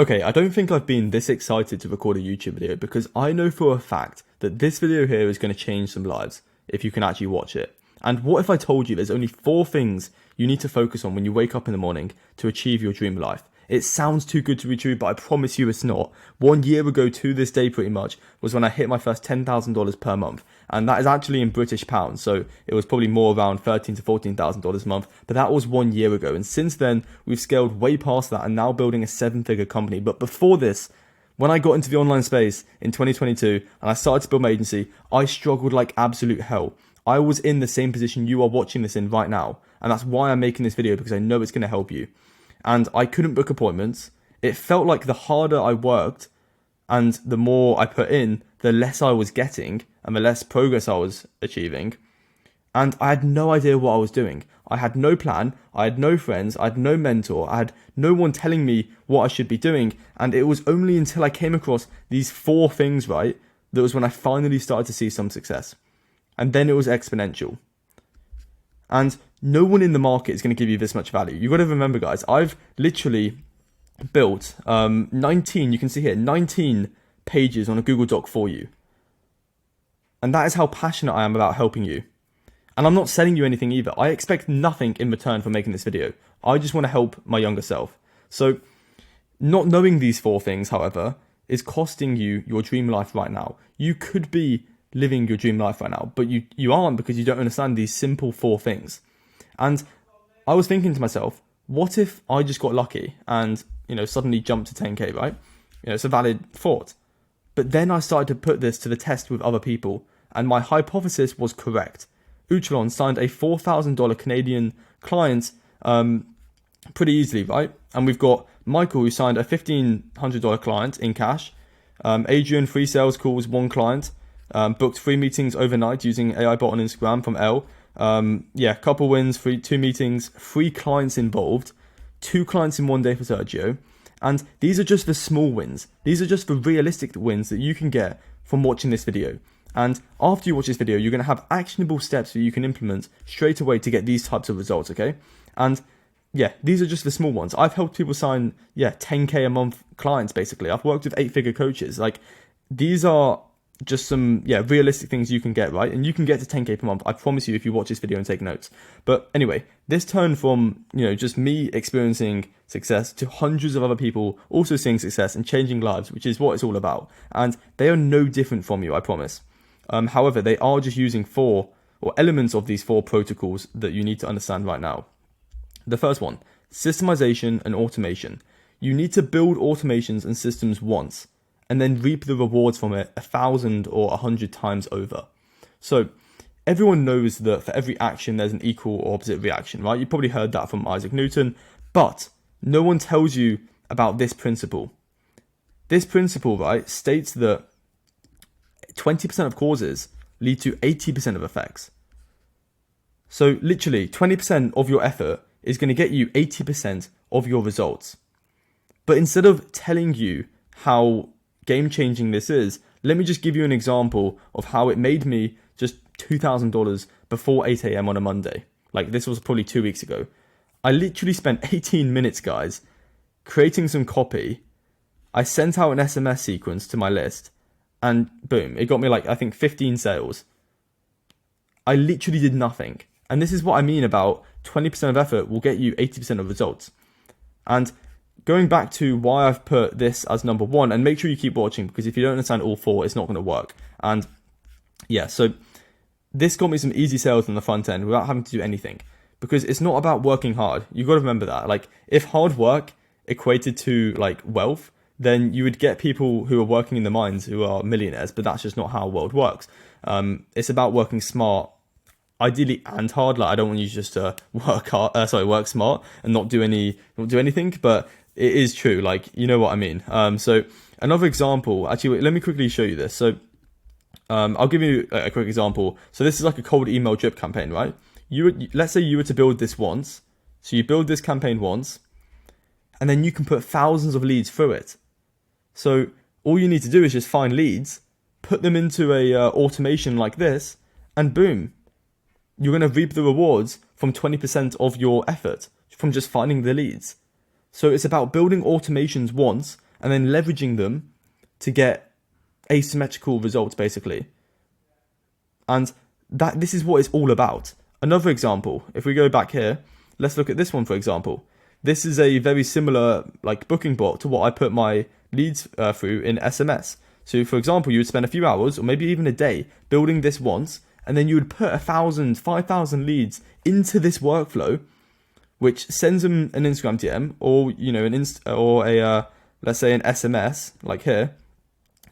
Okay, I don't think I've been this excited to record a YouTube video because I know for a fact that this video here is going to change some lives if you can actually watch it. And what if I told you there's only 4 things you need to focus on when you wake up in the morning to achieve your dream life? It sounds too good to be true, but I promise you it's not. 1 year ago to this day pretty much was when I hit my first $10,000 per month. And that is actually in British pounds, so it was probably more around $13,000 to $14,000 a month. But that was 1 year ago, and since then we've scaled way past that and now building a 7-figure company. But before this, when I got into the online space in 2022 and I started to build my agency, I struggled like absolute hell. I was in the same position you are watching this in right now, and that's why I'm making this video, because I know it's going to help you. And I couldn't book appointments. It felt like the harder I worked and the more I put in, the less I was getting and the less progress I was achieving. And I had no idea what I was doing. I had no plan, I had no friends, I had no mentor, I had no one telling me what I should be doing. And it was only until I came across these 4 things, right, that was when I finally started to see some success. And then it was exponential. And no one in the market is going to give you this much value. You've got to remember, guys, I've literally built 19, you can see here, 19 pages on a Google Doc for you. And that is how passionate I am about helping you. And I'm not selling you anything either. I expect nothing in return for making this video. I just want to help my younger self. So not knowing these 4 things, however, is costing you your dream life right now. You could be living your dream life right now, but you aren't, because you don't understand these simple 4 things. And I was thinking to myself, what if I just got lucky and, suddenly jumped to 10K, right? It's a valid thought. But then I started to put this to the test with other people, and my hypothesis was correct. Uchalon signed a $4,000 Canadian client pretty easily, right? And we've got Michael, who signed a $1,500 client in cash. Adrian, 3 sales calls, 1 client. Booked 3 meetings overnight using AI bot on Instagram from L. Couple wins, 2 meetings, 3 clients involved, 2 clients in 1 day for Sergio. And these are just the small wins. These are just the realistic wins that you can get from watching this video. And after you watch this video, you're going to have actionable steps that you can implement straight away to get these types of results, okay? And yeah, these are just the small ones. I've helped people sign, 10K a month clients, basically. I've worked with 8-figure coaches. Like, these are just some, realistic things you can get, right? And you can get to 10K per month, I promise you, if you watch this video and take notes. But anyway, this turned from, just me experiencing success to hundreds of other people also seeing success and changing lives, which is what it's all about. And they are no different from you, I promise. However, they are just using 4 or elements of these 4 protocols that you need to understand right now. The first one, systemization and automation. You need to build automations and systems once, and then reap the rewards from it 1,000 or 100 times over. So everyone knows that for every action, there's an equal or opposite reaction, right? You probably heard that from Isaac Newton, but no one tells you about this principle. This principle, right, states that 20% of causes lead to 80% of effects. So literally 20% of your effort is going to get you 80% of your results. But instead of telling you how game-changing this is, let me just give you an example of how it made me just $2,000 before 8 a.m. on a Monday. Like, this was probably 2 weeks ago. I literally spent 18 minutes, guys, creating some copy. I sent out an SMS sequence to my list, and boom, it got me I think 15 sales. I literally did nothing. And this is what I mean about 20% of effort will get you 80% of results. And going back to why I've put this as number 1, and make sure you keep watching, because if you don't understand all 4, it's not going to work. And so this got me some easy sales on the front end without having to do anything, because it's not about working hard. You've got to remember that. If hard work equated to wealth, then you would get people who are working in the mines who are millionaires, but that's just not how the world works. It's about working smart, ideally, and hard. I don't want you just to work smart and not do anything, but it is true. You know what I mean. So another example, actually, wait, let me quickly show you this. So I'll give you a quick example. So this is a cold email drip campaign, right? Let's say you were to build this once. So you build this campaign once, and then you can put thousands of leads through it. So all you need to do is just find leads, put them into a automation like this, and boom, you're going to reap the rewards from 20% of your effort from just finding the leads. So it's about building automations once and then leveraging them to get asymmetrical results, basically. And this is what it's all about. Another example, if we go back here, let's look at this one, for example. This is a very similar like booking bot to what I put my leads through in SMS. So for example, you would spend a few hours or maybe even a day building this once, and then you would put 1,000, 5,000 leads into this workflow, which sends them an Instagram DM or, you know, let's say an SMS, like here,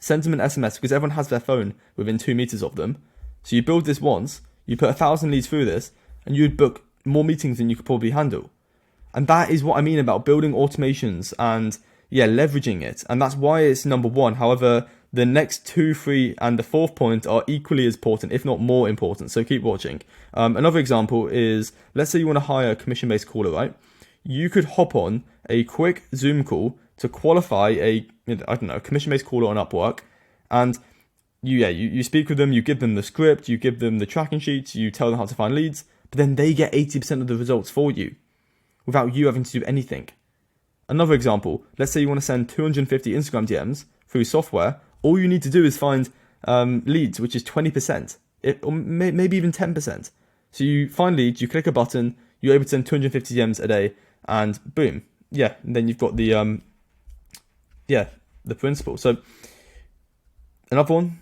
sends them an SMS because everyone has their phone within 2 meters of them. So you build this once, you put 1,000 leads through this, and you'd book more meetings than you could probably handle. And that is what I mean about building automations and, leveraging it. And that's why it's number one. However, the next 2, 3, and the fourth point are equally as important, if not more important. So keep watching. Another example is, let's say you want to hire a commission-based caller, right? You could hop on a quick Zoom call to qualify a commission-based caller on Upwork, and you speak with them, you give them the script, you give them the tracking sheets, you tell them how to find leads, but then they get 80% of the results for you without you having to do anything. Another example, let's say you want to send 250 Instagram DMs through software. All you need to do is find leads, which is 20%, or maybe even 10%. So you find leads, you click a button, you're able to send 250 DMs a day, and boom, and then you've got the principle. So another one,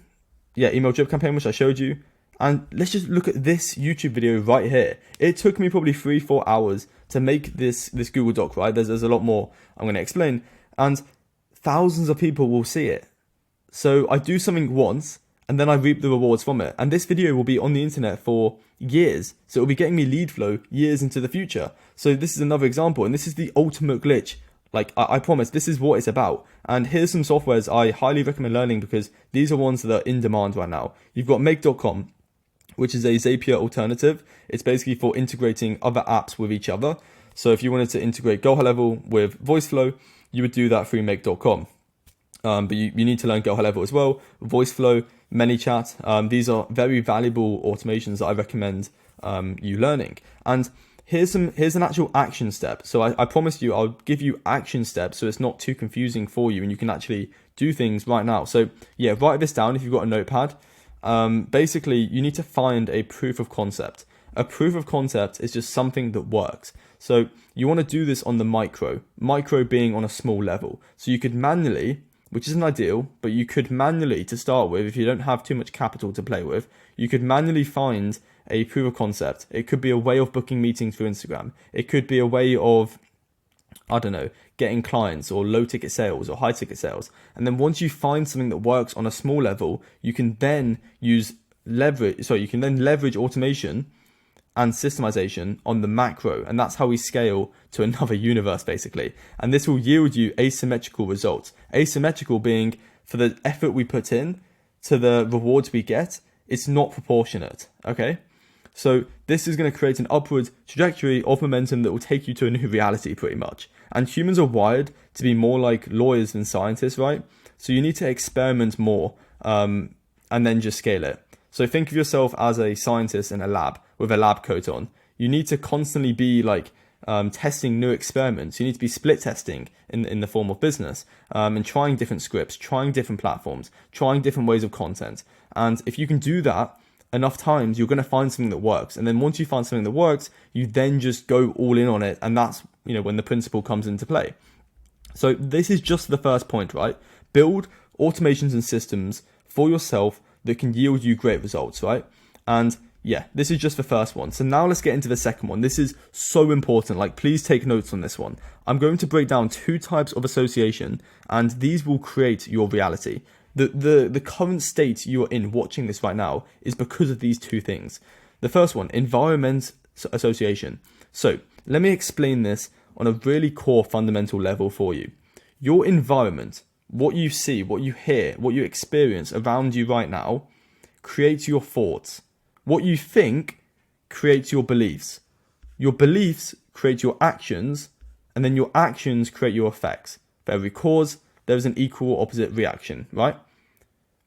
email drip campaign, which I showed you. And let's just look at this YouTube video right here. It took me probably 3-4 hours to make this Google Doc, right? There's a lot more I'm going to explain, and thousands of people will see it. So I do something once, and then I reap the rewards from it. And this video will be on the internet for years. So it will be getting me lead flow years into the future. So this is another example, and this is the ultimate glitch. Like, I promise, this is what it's about. And here's some softwares I highly recommend learning because these are ones that are in demand right now. You've got Make.com, which is a Zapier alternative. It's basically for integrating other apps with each other. So if you wanted to integrate GoHighLevel with VoiceFlow, you would do that through Make.com. But you need to learn GoHighLevel as well. VoiceFlow, ManyChat, these are very valuable automations that I recommend you learning. And here's an actual action step. So I promise you, I'll give you action steps so it's not too confusing for you and you can actually do things right now. So write this down if you've got a notepad. Basically, you need to find a proof of concept. A proof of concept is just something that works. So you want to do this on the micro being on a small level. So you could manually, which isn't ideal, but you could manually, to start with, if you don't have too much capital to play with, you could manually find a proof of concept. It could be a way of booking meetings through Instagram. It could be a way of, getting clients or low ticket sales or high ticket sales. And then once you find something that works on a small level, you can then leverage automation and systemization on the macro. And that's how we scale to another universe, basically. And this will yield you asymmetrical results. Asymmetrical being for the effort we put in to the rewards we get, it's not proportionate, okay? So this is going to create an upward trajectory of momentum that will take you to a new reality pretty much. And humans are wired to be more like lawyers than scientists, right? So you need to experiment more and then just scale it. So think of yourself as a scientist in a lab with a lab coat on. You need to constantly be testing new experiments. You need to be split testing in the form of business and trying different scripts, trying different platforms, trying different ways of content. And if you can do that enough times, you're going to find something that works. And then once you find something that works, you then just go all in on it. And that's, when the principle comes into play. So this is just the first point, right? Build automations and systems for yourself that can yield you great results, right? And this is just the first one. So now let's get into the second one. This is so important. Please take notes on this one. I'm going to break down 2 types of association, and these will create your reality. The current state you are in watching this right now is because of these 2 things. The first one, environment association. So let me explain this on a really core fundamental level for you. Your environment, what you see, what you hear, what you experience around you right now, creates your thoughts. What you think creates your beliefs. Your beliefs create your actions, and then your actions create your effects. For every cause, there is an equal or opposite reaction, right?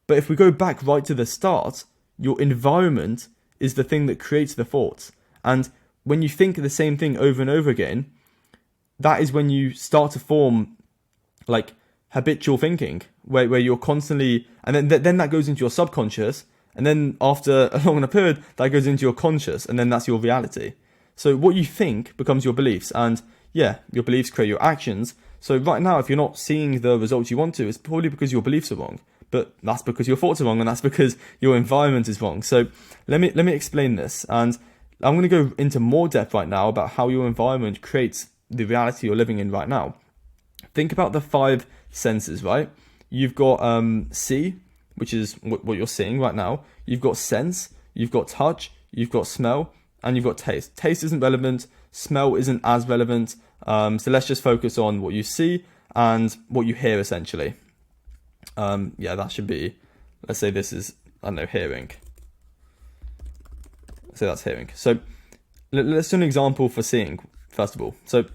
But if we go back right to the start, your environment is the thing that creates the thoughts. And when you think the same thing over and over again, that is when you start to form habitual thinking, where you're constantly, and then that goes into your subconscious, and then after a long enough period, that goes into your conscious, and then that's your reality. So what you think becomes your beliefs, and yeah, your beliefs create your actions. So right now, if you're not seeing the results you want to, it's probably because your beliefs are wrong. But that's because your thoughts are wrong, and that's because your environment is wrong. So let me explain this, and I'm going to go into more depth right now about how your environment creates the reality you're living in right now. Think about the 5 senses, right? You've got see, which is what you're seeing right now. You've got sense, you've got touch, you've got smell, and you've got taste. Taste isn't relevant, smell isn't as relevant. So let's just focus on what you see and what you hear, essentially. Yeah, that should be, let's say this is, I don't know, hearing. So that's hearing. So let's do an example for seeing, first of all. So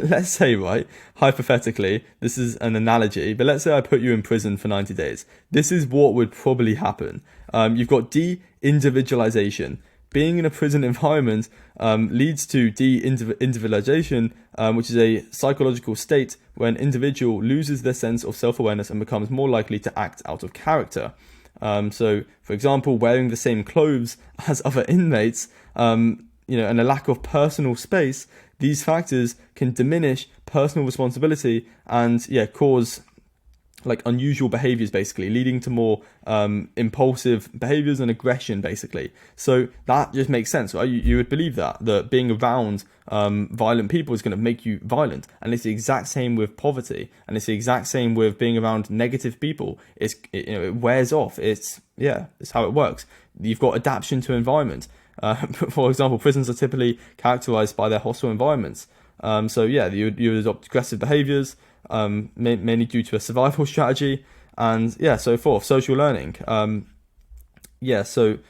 let's say, right, hypothetically, this is an analogy, but let's say I put you in prison for 90 days. This is what would probably happen. You've got de-individualization. Being in a prison environment leads to de-individualization, which is a psychological state where an individual loses their sense of self-awareness and becomes more likely to act out of character. So, for example, wearing the same clothes as other inmates, and a lack of personal space, these factors can diminish personal responsibility and cause like unusual behaviors, basically leading to more impulsive behaviors and aggression, basically. So that just makes sense, right? You would believe that being around violent people is going to make you violent, and it's the exact same with poverty, and it's the exact same with being around negative people. It wears off. It's how it works. You've got adaptation to environment. For example, prisons are typically characterized by their hostile environments. You would adopt aggressive behaviors, mainly due to a survival strategy, and so forth. Social learning. I don't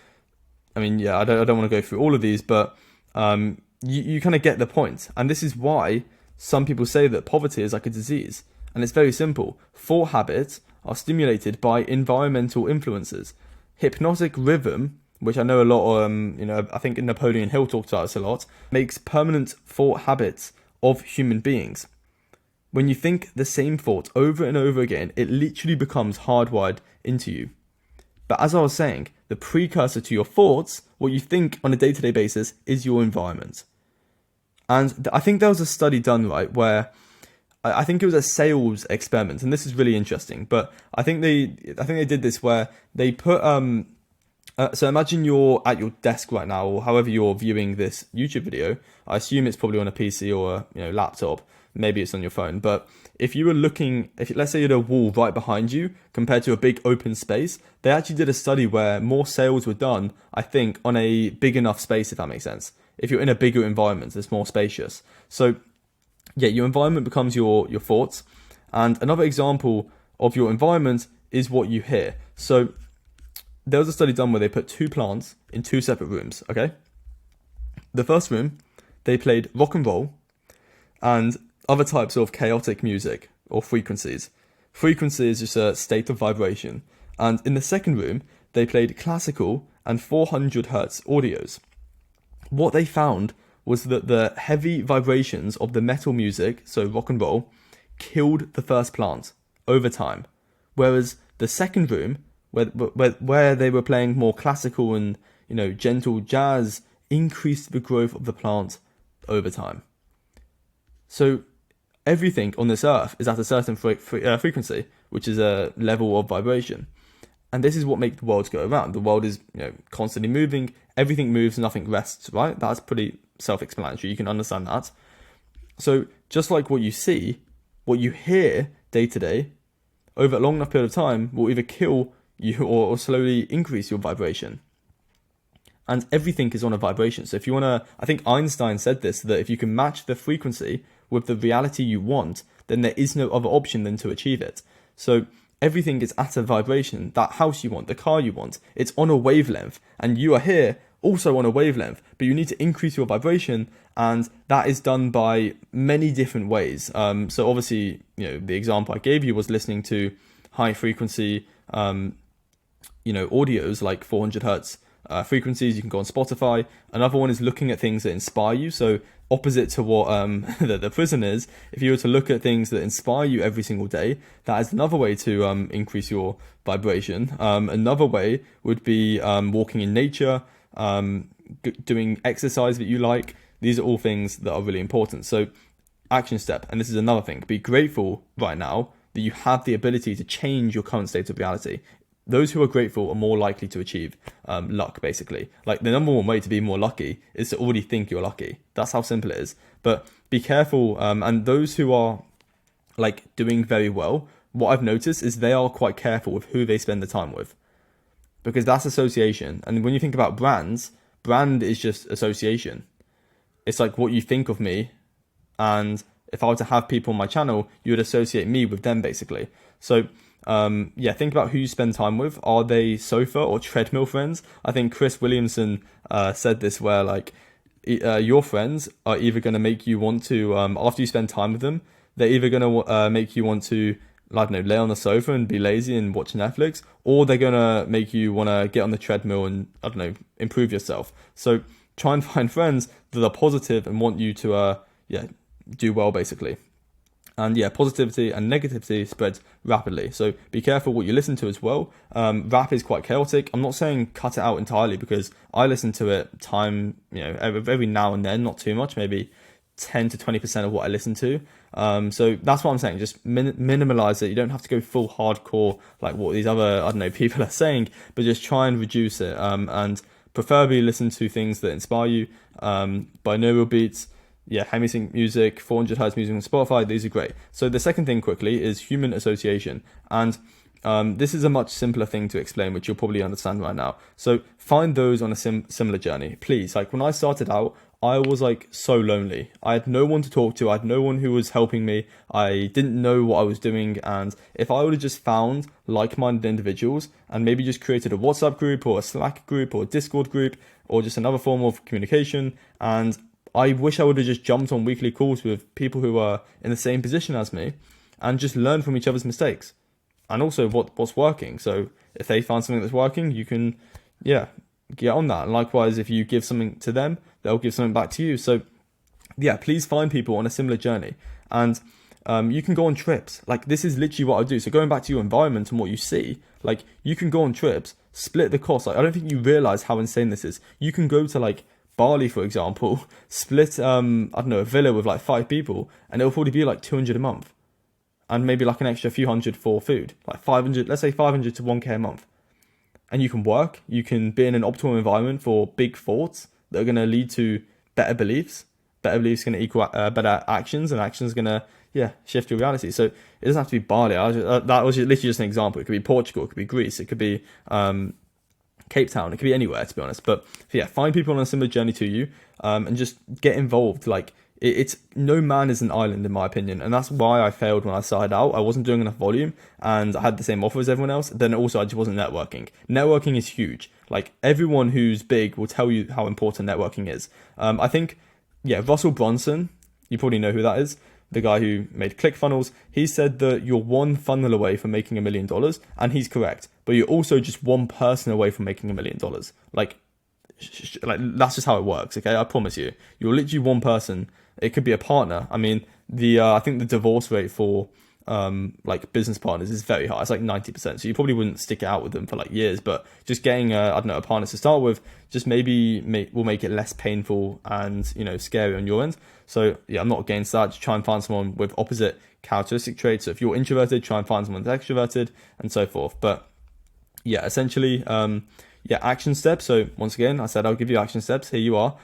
want to go through all of these, but you kind of get the point. And this is why some people say that poverty is like a disease. And it's very simple. Thought habits are stimulated by environmental influences. Hypnotic rhythm, which I know a lot, I think Napoleon Hill talked about this a lot, makes permanent thought habits of human beings. When you think the same thought over and over again, it literally becomes hardwired into you. But as I was saying, the precursor to your thoughts, what you think on a day-to-day basis, is your environment. And I think there was a study done, right, where I think it was a sales experiment, and this is really interesting. But I think they did this where they put so imagine you're at your desk right now, or however you're viewing this YouTube video. I assume it's probably on a PC or a laptop. Maybe it's on your phone. But if you were looking, let's say you had a wall right behind you compared to a big open space, they actually did a study where more sales were done, I think, on a big enough space, if that makes sense. If you're in a bigger environment, it's more spacious. So your environment becomes your thoughts. And another example of your environment is what you hear. So there was a study done where they put 2 plants in 2 separate rooms, okay? The first room, they played rock and roll and other types of chaotic music or frequencies. Frequency is just a state of vibration. And in the second room, they played classical and 400 hertz audios. What they found was that the heavy vibrations of the metal music, so rock and roll, killed the first plant over time. Whereas the second room, where they were playing more classical and gentle jazz, increased the growth of the plant over time. So everything on this earth is at a certain frequency, which is a level of vibration. And this is what makes the world go around. The world is constantly moving. Everything moves, nothing rests, right? That's pretty self-explanatory. You can understand that. So just like what you see, what you hear day to day, over a long enough period of time, will either kill you or slowly increase your vibration. And everything is on a vibration. So if you want to, I think Einstein said this, that if you can match the frequency with the reality you want, then there is no other option than to achieve it. So everything is at a vibration. That house you want, the car you want, it's on a wavelength. And you are here also on a wavelength, but you need to increase your vibration. And that is done by many different ways. So obviously, the example I gave you was listening to high frequency, audios like 400 hertz frequencies. You can go on Spotify. Another one is looking at things that inspire you. So opposite to what the prison is, if you were to look at things that inspire you every single day, that is another way to increase your vibration. Another way would be walking in nature, doing exercise that you like. These are all things that are really important. So action step, and this is another thing, be grateful right now that you have the ability to change your current state of reality. Those who are grateful are more likely to achieve luck, basically. Like, the number one way to be more lucky is to already think you're lucky. That's how simple it is. But be careful. And those who are like doing very well, what I've noticed is they are quite careful with who they spend the time with, because that's association. And when you think about brands, brand is just association. It's like what you think of me. And if I were to have people on my channel, you would associate me with them, basically. So think about who you spend time with. Are they sofa or treadmill friends? I think Chris Williamson said this, where like your friends are either going to make you want to, after you spend time with them, they're either going to make you want to, I don't know, lay on the sofa and be lazy and watch Netflix, or they're going to make you want to get on the treadmill and, I don't know, improve yourself. So try and find friends that are positive and want you to, do well, basically. And positivity and negativity spreads rapidly. So be careful what you listen to as well. Rap is quite chaotic. I'm not saying cut it out entirely, because I listen to it every now and then, not too much, maybe 10 to 20% of what I listen to. So that's what I'm saying. Just minimalize it. You don't have to go full hardcore like what these other, I don't know, people are saying, but just try and reduce it. And preferably listen to things that inspire you. Binaural beats, Hemisync music, 400 hertz music on Spotify. These are great. So the second thing quickly is human association. And this is a much simpler thing to explain, which you'll probably understand right now. So find those on a similar journey, please. Like, when I started out, I was like so lonely. I had no one to talk to. I had no one who was helping me. I didn't know what I was doing. And if I would have just found like-minded individuals and maybe just created a WhatsApp group or a Slack group or a Discord group or just another form of communication, and I wish I would have just jumped on weekly calls with people who are in the same position as me and just learn from each other's mistakes and also what's working. So if they find something that's working, you can, get on that. And likewise, if you give something to them, they'll give something back to you. So please find people on a similar journey. And you can go on trips. Like, this is literally what I do. So going back to your environment and what you see, like, you can go on trips, split the cost. Like, I don't think you realize how insane this is. You can go to like Bali, for example, split, a villa with like 5 people, and it'll probably be like 200 a month. And maybe like an extra few hundred for food, like 500, let's say 500 to 1K a month. And you can work, you can be in an optimal environment for big thoughts that are going to lead to better beliefs. Better beliefs going to equal better actions, and actions going to, shift your reality. So it doesn't have to be Bali. That was literally just an example. It could be Portugal, it could be Greece, it could be Cape Town, it could be anywhere, to be honest. But find people on a similar journey to you, and just get involved. Like, it's no man is an island, in my opinion, and that's why I failed when I started out. I wasn't doing enough volume, and I had the same offer as everyone else. Then also, I just wasn't networking. Networking is huge. Like, everyone who's big will tell you how important networking is. I think, Russell Brunson, you probably know who that is, the guy who made ClickFunnels. He said that you're one funnel away from making $1 million, and he's correct. But you're also just one person away from making $1 million. Like that's just how it works. Okay, I promise you, you're literally one person. It could be a partner. I mean, I think the divorce rate for like business partners is very high. It's like 90%. So you probably wouldn't stick it out with them for like years. But just getting a partner to start with, just maybe will make it less painful and scary on your end. So I'm not against that. Just try and find someone with opposite characteristic traits. So if you're introverted, try and find someone that's extroverted, and so forth. But essentially, action steps. So once again, I said I'll give you action steps. Here you are.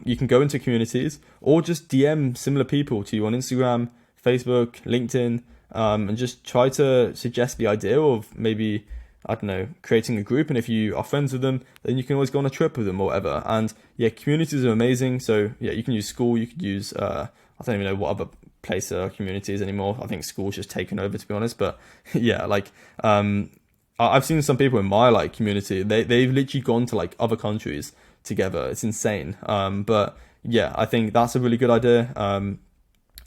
You can go into communities or just DM similar people to you on Instagram, Facebook, LinkedIn, and just try to suggest the idea of maybe, I don't know, creating a group. And if you are friends with them, then you can always go on a trip with them or whatever. And communities are amazing. So you can use school. You could use, I don't even know what other place communities anymore. I think school's just taken over, to be honest. But I've seen some people in my like community, they've literally gone to like other countries together. It's insane. But I think that's a really good idea.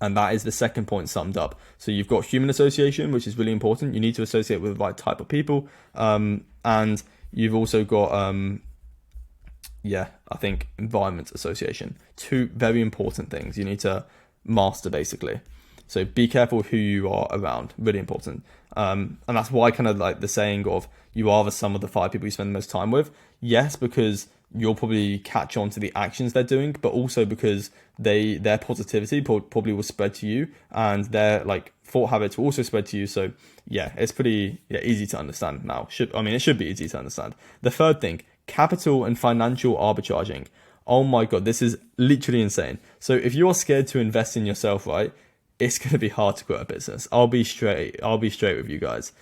And that is the second point summed up. So you've got human association, which is really important. You need to associate with the right type of people. And you've also got Yeah, I think environment association. Two very important things you need to master basically. So be careful of who you are around, really important. And that's why kind of like the saying of you are the sum of the five people you spend the most time with. Yes, because you'll probably catch on to the actions they're doing, but also because their positivity probably will spread to you, and their like thought habits will also spread to you. So yeah, it's pretty easy to understand now. It should be easy to understand. The third thing, capital and financial arbitraging. Oh my god, this is literally insane. So if you're scared to invest in yourself, right, it's going to be hard to grow a business. I'll be straight with you guys.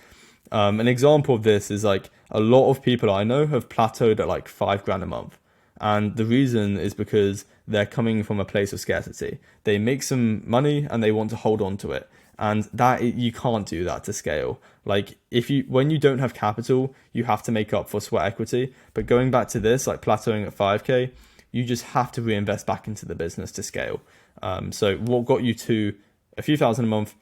An example of this is like a lot of people I know have plateaued at like $5,000 a month. And the reason is because they're coming from a place of scarcity. They make some money and they want to hold on to it. And that you can't do that to scale. Like when you don't have capital, you have to make up for sweat equity. But going back to this, like plateauing at 5K, you just have to reinvest back into the business to scale. So what got you to a few thousand a month,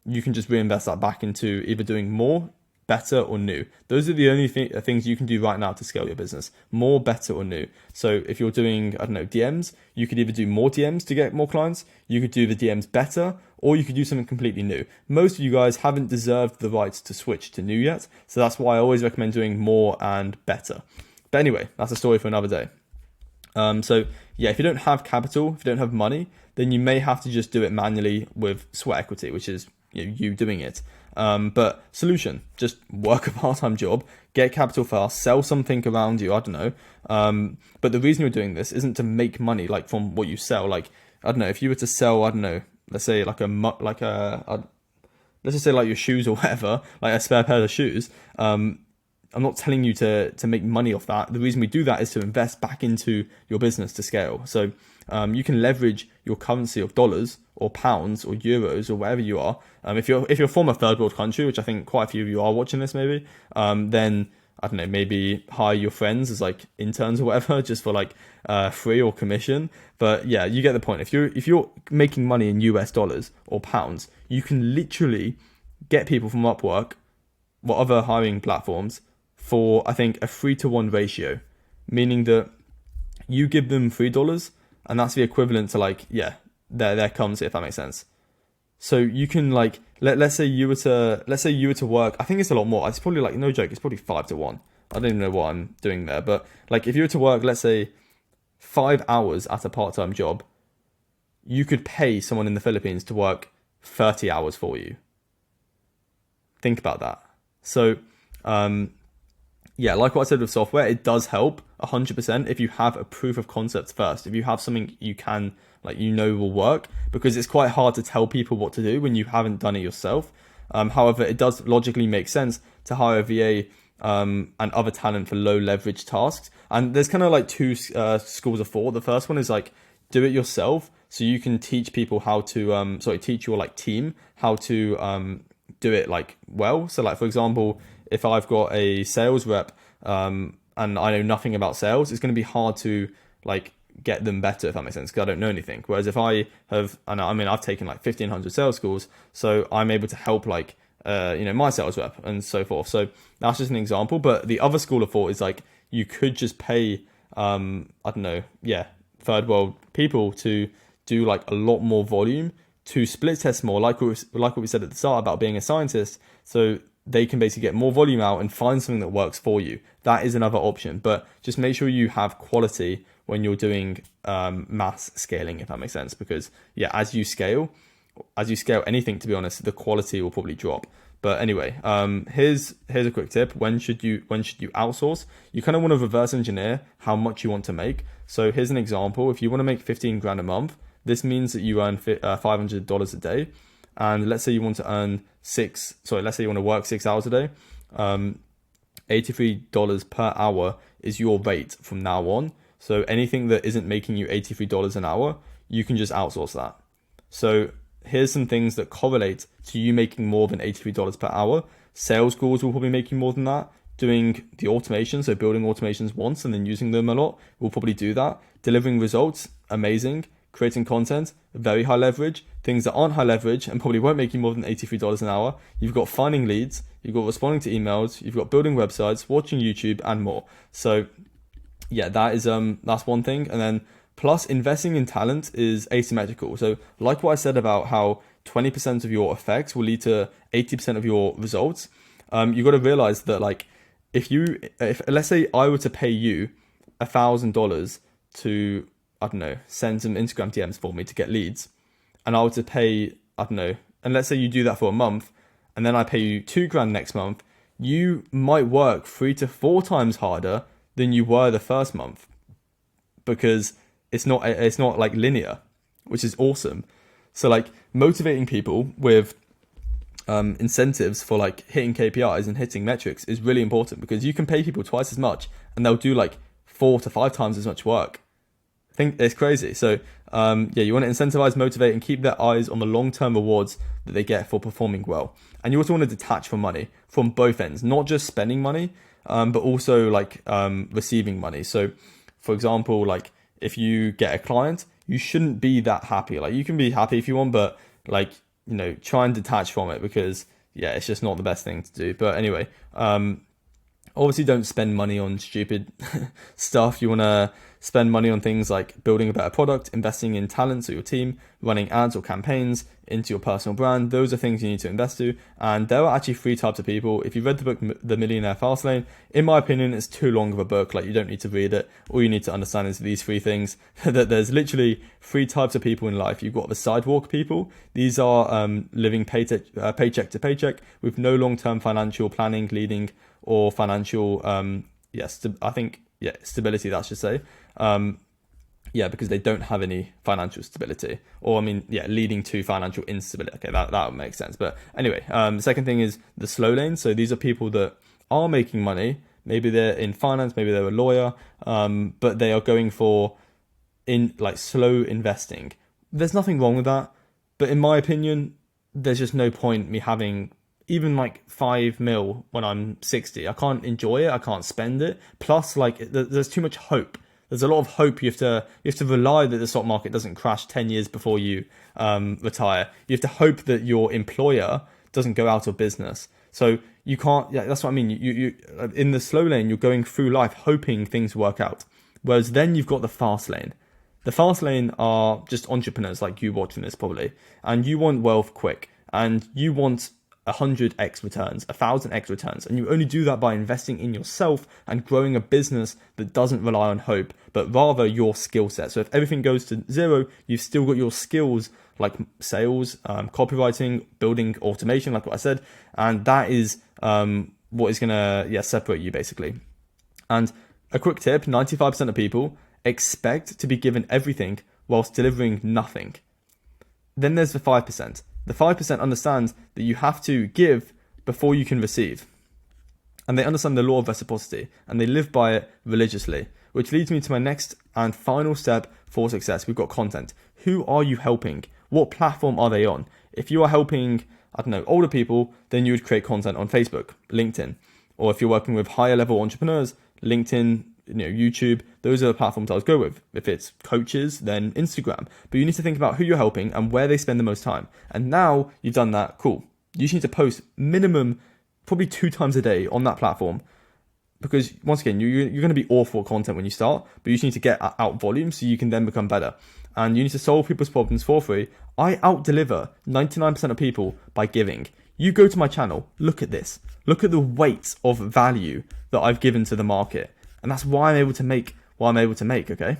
you can just reinvest that back into either doing more, better, or new. Those are the only things you can do right now to scale your business. More, better, or new. So if you're doing, I don't know, DMs, you could either do more DMs to get more clients, you could do the DMs better, or you could do something completely new. Most of you guys haven't deserved the right to switch to new yet, so that's why I always recommend doing more and better. But anyway, that's a story for another day. So yeah, if you don't have capital, if you don't have money, then you may have to just do it manually with sweat equity, which is you doing it. But solution, just work a part-time job, get capital fast, sell something around you, I don't know. But the reason you're doing this isn't to make money like from what you sell. Like, I don't know, if you were to sell, I don't know, let's say let's just say like your shoes or whatever, like a spare pair of shoes. I'm not telling you to make money off that. The reason we do that is to invest back into your business to scale. So you can leverage your currency of dollars or pounds or euros or wherever you are. If you're from a third world country, which I think quite a few of you are watching this maybe, then I don't know, maybe hire your friends as like interns or whatever, just for like free or commission. But yeah, you get the point. If you're making money in US dollars or pounds, you can literally get people from Upwork or other hiring platforms for, I think, a 3-to-1 ratio, meaning that you give them $3 and that's the equivalent to like, their currency, if that makes sense. So you can like, let's say you were to work, I think it's a lot more. It's probably like, no joke, it's probably 5-to-1. I don't even know what I'm doing there, but like if you were to work, let's say 5 hours at a part-time job, you could pay someone in the Philippines to work 30 hours for you. Think about that. So, like what I said with software, it does help 100% if you have a proof of concept first. If you have something you can, will work, because it's quite hard to tell people what to do when you haven't done it yourself. However, it does logically make sense to hire a VA and other talent for low leverage tasks. And there's kind of like two schools of thought. The first one is like, do it yourself. So you can teach people how to, teach your like team how to do it like well. So like, for example, if I've got a sales rep and I know nothing about sales, it's going to be hard to like get them better, if that makes sense, because I don't know anything. Whereas if I have, I've taken like 1,500 sales schools, so I'm able to help like, my sales rep and so forth. So that's just an example. But the other school of thought is like, you could just pay, third world people to do like a lot more volume, to split test more, like what we said at the start about being a scientist. So they can basically get more volume out and find something that works for you. That is another option, but just make sure you have quality when you're doing mass scaling, if that makes sense. Because as you scale anything, to be honest, the quality will probably drop. But anyway, here's a quick tip. When should you outsource? You kind of want to reverse engineer how much you want to make. So here's an example. If you want to make 15 grand a month, this means that you earn $500 a day. And let's say you want to earn let's say you want to work 6 hours a day. $83 per hour is your rate from now on. So anything that isn't making you $83 an hour, you can just outsource that. So here's some things that correlate to you making more than $83 per hour. Sales calls will probably make you more than that. Doing the automation, so building automations once and then using them a lot, will probably do that. Delivering results, amazing. Creating content, very high leverage. Things that aren't high leverage and probably won't make you more than $83 an hour. You've got finding leads, you've got responding to emails, you've got building websites, watching YouTube, and more. So yeah, that is that's one thing. And then plus investing in talent is asymmetrical. So like what I said about how 20% of your effects will lead to 80% of your results, you got to realize that like if let's say I were to pay you $1,000 to, I don't know, send some Instagram DMs for me to get leads, and I were to pay, I don't know, and let's say you do that for a month, and then I pay you 2 grand next month, you might work 3 to 4 times harder than you were the first month, because it's not like linear, which is awesome. So like motivating people with incentives for like hitting KPIs and hitting metrics is really important, because you can pay people twice as much and they'll do like 4 to 5 times as much work. I think it's crazy. So yeah, you want to incentivize, motivate, and keep their eyes on the long-term rewards that they get for performing well. And you also want to detach from money from both ends, not just spending money, but also like receiving money. So for example, like if you get a client, you shouldn't be that happy. Like you can be happy if you want, but like, you know, try and detach from it, because yeah, it's just not the best thing to do. But anyway, obviously don't spend money on stupid stuff. You want to spend money on things like building a better product, investing in talents or your team, running ads or campaigns into your personal brand. Those are things you need to invest to. And there are actually 3 types of people. If you've read the book The Millionaire Fastlane, in my opinion, it's too long of a book. Like you don't need to read it. All you need to understand is these 3 things. That there's literally 3 types of people in life. You've got the sidewalk people. These are living paycheck to paycheck with no long-term financial planning, leading, or financial stability, that should say. Because they don't have any financial stability, or leading to financial instability. Okay, that would make sense. But anyway, the second thing is the slow lane. So these are people that are making money. Maybe they're in finance, maybe they're a lawyer, but they are going for slow investing. There's nothing wrong with that, but in my opinion, there's just no point me having even like 5 mil when I'm 60. I can't enjoy it. I can't spend it. Plus, there's too much hope. There's a lot of hope. You have to rely that the stock market doesn't crash 10 years before you retire. You have to hope that your employer doesn't go out of business. So you can't. Yeah, that's what I mean. You in the slow lane, you're going through life hoping things work out. Whereas then you've got the fast lane. The fast lane are just entrepreneurs like you watching this probably, and you want wealth quick, and you want 100x returns, 1000x returns, and you only do that by investing in yourself and growing a business that doesn't rely on hope, but rather your skill set. So if everything goes to zero, you've still got your skills like sales, copywriting, building automation, like what I said, and that is what is gonna separate you basically. And a quick tip: 95% of people expect to be given everything whilst delivering nothing. Then there's the 5%. The 5% understand that you have to give before you can receive. And they understand the law of reciprocity, and they live by it religiously. Which leads me to my next and final step for success. We've got content. Who are you helping? What platform are they on? If you are helping, older people, then you would create content on Facebook, LinkedIn. Or if you're working with higher level entrepreneurs, LinkedIn, YouTube, those are the platforms I would go with. If it's coaches, then Instagram. But you need to think about who you're helping and where they spend the most time. And now you've done that, cool. You just need to post minimum, probably 2 times a day on that platform. Because once again, you're going to be awful at content when you start, but you just need to get out volume so you can then become better. And you need to solve people's problems for free. I out-deliver 99% of people by giving. You go to my channel, look at this. Look at the weight of value that I've given to the market. And that's why I'm able to make what I'm able to make, okay?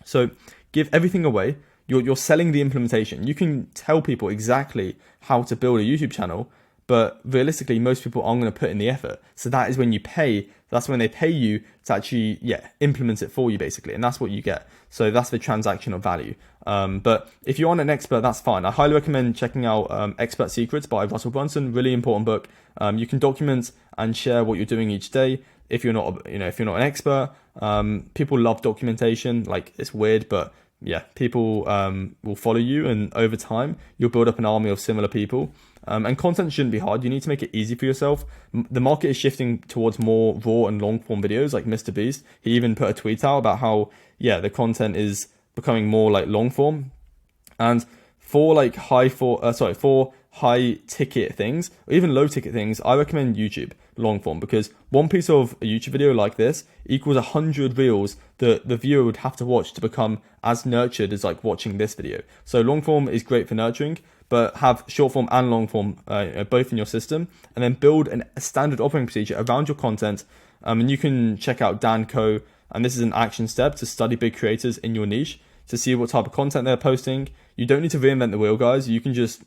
So give everything away. You're selling the implementation. You can tell people exactly how to build a YouTube channel, but realistically, most people aren't going to put in the effort. So that is when you pay. That's when they pay you to actually, implement it for you, basically. And that's what you get. So that's the transactional value. But if you aren't an expert, that's fine. I highly recommend checking out Expert Secrets by Russell Brunson. Really important book. You can document and share what you're doing each day. If you're not, if you're not an expert, people love documentation. Like, it's weird, but people will follow you, and over time you'll build up an army of similar people. And content shouldn't be hard. You need to make it easy for yourself. The market is shifting towards more raw and long form videos, like Mr. Beast. He even put a tweet out about how the content is becoming more like long form. And for high ticket things or even low ticket things, I recommend YouTube long form, because one piece of a YouTube video like this equals 100 reels that the viewer would have to watch to become as nurtured as like watching this video. So long form is great for nurturing, but have short form and long form both in your system, and then build a standard operating procedure around your content. And you can check out Dan Co. And this is an action step to study big creators in your niche to see what type of content they're posting. You don't need to reinvent the wheel, guys. You can just,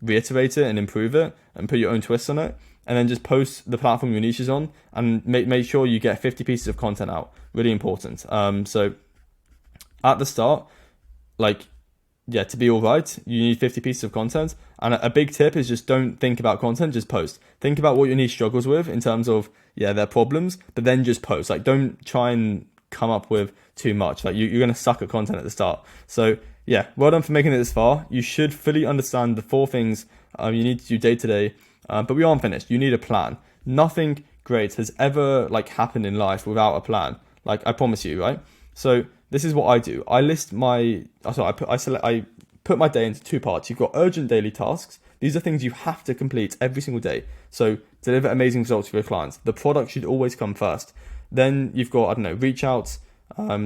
reiterate it and improve it and put your own twist on it. And then just post the platform your niche is on and make sure you get 50 pieces of content out. Really important. So at the start, to be all right, you need 50 pieces of content. And a big tip is just don't think about content, just post. Think about what your niche struggles with in terms of, their problems, but then just post. Like, don't try and come up with too much. Like, you're going to suck at content at the start. So, well done for making it this far. You should fully understand the 4 things you need to do day to day. But we aren't finished. You need a plan. Nothing great has ever happened in life without a plan. I promise you, right? So this is what I do. I put my day into 2 parts. You've got urgent daily tasks. These are things you have to complete every single day. So deliver amazing results for your clients. The product should always come first. Then you've got, reach outs,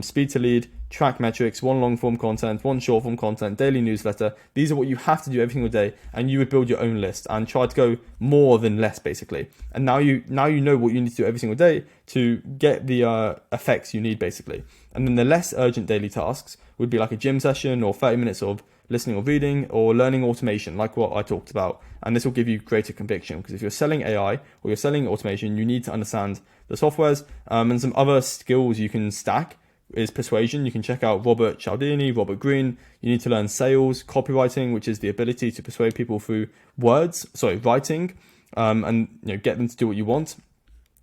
speed to lead, track metrics, 1 long form content, 1 short form content, daily newsletter. These are what you have to do every single day, and you would build your own list and try to go more than less, basically. And now you know what you need to do every single day to get the effects you need, basically. And then the less urgent daily tasks would be like a gym session or 30 minutes of listening or reading or learning automation, like what I talked about. And this will give you greater conviction, because if you're selling AI or you're selling automation, you need to understand the softwares. And some other skills you can stack is persuasion. You can check out Robert Cialdini, Robert Greene. You need to learn sales, copywriting, which is the ability to persuade people through writing, and get them to do what you want.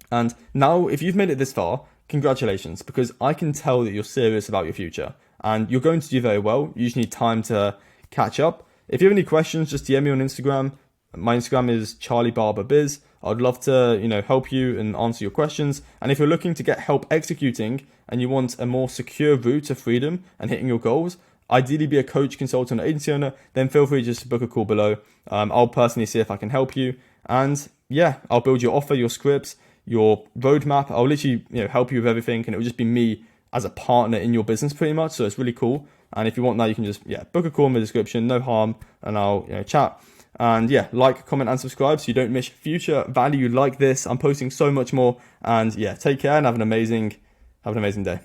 And now, if you've made it this far, congratulations, because I can tell that you're serious about your future and you're going to do very well. You just need time to catch up. If you have any questions, just DM me on Instagram. My Instagram is CharlieBarberBiz. I'd love to, help you and answer your questions. And if you're looking to get help executing and you want a more secure route to freedom and hitting your goals, ideally be a coach, consultant, or agency owner, then feel free just to book a call below. I'll personally see if I can help you. And I'll build your offer, your scripts, your roadmap. I'll literally, help you with everything, and it will just be me as a partner in your business pretty much. So it's really cool. And if you want that, you can just, book a call in the description, no harm, and I'll, chat. And like, comment, and subscribe so you don't miss future value like this. I'm posting so much more. And take care and have an amazing day.